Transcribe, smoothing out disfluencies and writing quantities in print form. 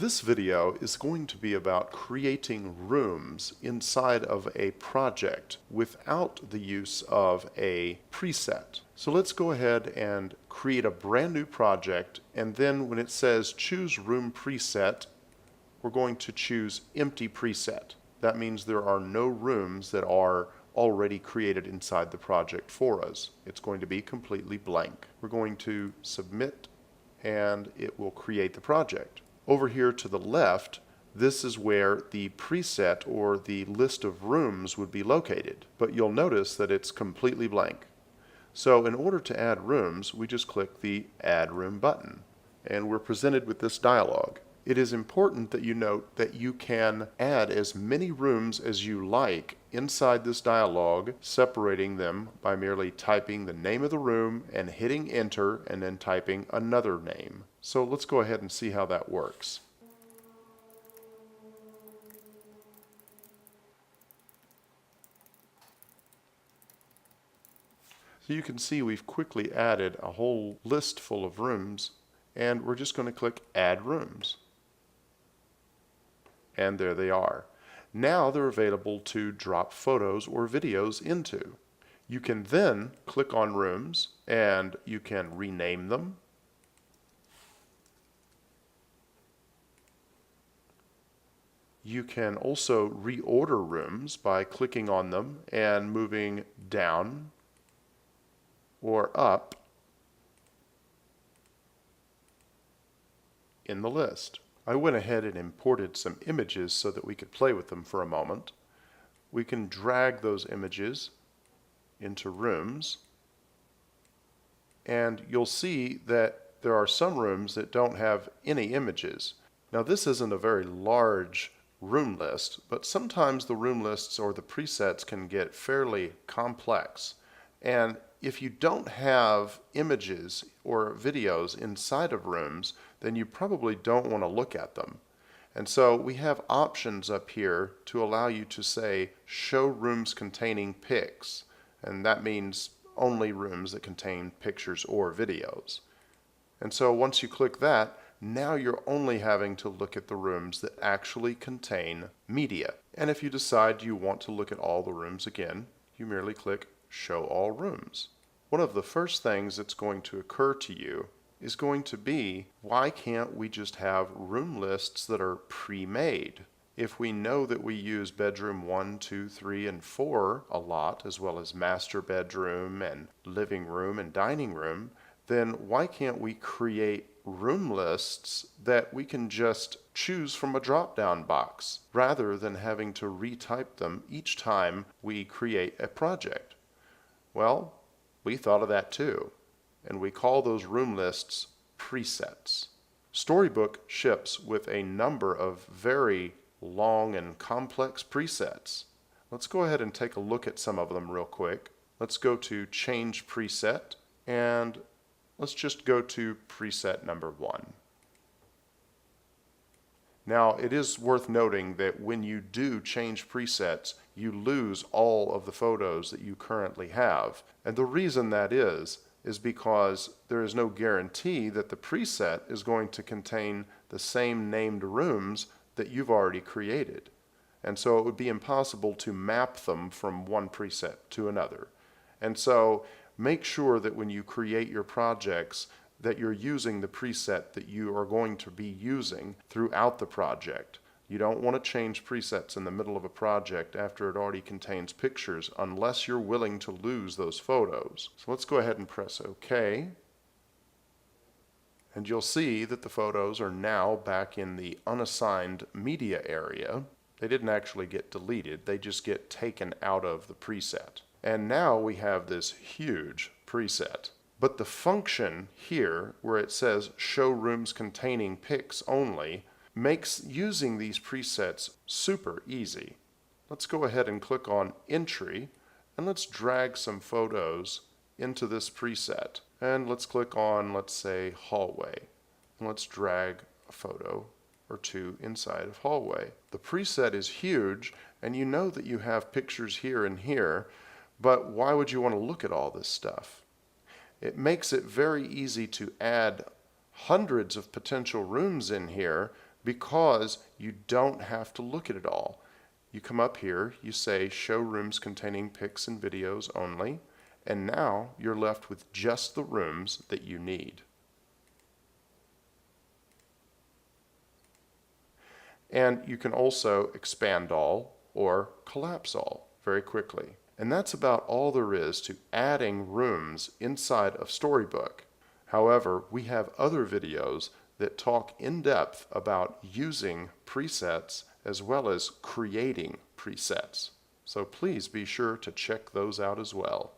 This video is going to be about creating rooms inside of a project without the use of a preset. So let's go ahead and create a brand new project, and then when it says choose room preset, we're going to choose empty preset. That means there are no rooms that are already created inside the project for us. It's going to be completely blank. We're going to submit and it will create the project. Over here to the left, this is where the preset or the list of rooms would be located, but you'll notice that it's completely blank. So in order to add rooms, we just click the Add Room button, and we're presented with this dialog. It is important that you note that you can add as many rooms as you like inside this dialog, separating them by merely typing the name of the room and hitting enter and then typing another name. So let's go ahead and see how that works. So you can see we've quickly added a whole list full of rooms, and we're just going to click Add Rooms. And there they are. Now they're available to drop photos or videos into. You can then click on rooms and you can rename them. You can also reorder rooms by clicking on them and moving down or up in the list. I went ahead and imported some images so that we could play with them for a moment. We can drag those images into rooms, and you'll see that there are some rooms that don't have any images. Now this isn't a very large room list, but sometimes the room lists or the presets can get fairly complex. And if you don't have images or videos inside of rooms, then you probably don't want to look at them. And so we have options up here to allow you to say, show rooms containing pics. And that means only rooms that contain pictures or videos. And so once you click that, now you're only having to look at the rooms that actually contain media. And if you decide you want to look at all the rooms again, you merely click Show All Rooms. One of the first things that's going to occur to you is going to be, why can't we just have room lists that are pre-made? If we know that we use bedroom 1, 2, 3, and 4 a lot, as well as master bedroom and living room and dining room, then why can't we create room lists that we can just choose from a drop-down box, rather than having to retype them each time we create a project? Well, we thought of that too, and we call those room lists presets. StoryBook ships with a number of very long and complex presets. Let's go ahead and take a look at some of them real quick. Let's go to Change Preset, and let's just go to preset number 1. Now, it is worth noting that when you do change presets, you lose all of the photos that you currently have. And the reason that is because there is no guarantee that the preset is going to contain the same named rooms that you've already created. And so it would be impossible to map them from one preset to another. And so make sure that when you create your projects that you're using the preset that you are going to be using throughout the project. You don't want to change presets in the middle of a project after it already contains pictures unless you're willing to lose those photos. So let's go ahead and press OK. And you'll see that the photos are now back in the unassigned media area. They didn't actually get deleted, they just get taken out of the preset. And now we have this huge preset. But the function here, where it says show rooms containing pics only, makes using these presets super easy. Let's go ahead and click on Entry, and let's drag some photos into this preset. And let's click on, let's say, Hallway. And let's drag a photo or two inside of Hallway. The preset is huge, and you know that you have pictures here and here, but why would you want to look at all this stuff? It makes it very easy to add hundreds of potential rooms in here because you don't have to look at it all. You come up here, you say show rooms containing pics and videos only, and now you're left with just the rooms that you need. And you can also expand all or collapse all very quickly. And that's about all there is to adding rooms inside of StoryBook. However, we have other videos that talk in depth about using presets as well as creating presets. So please be sure to check those out as well.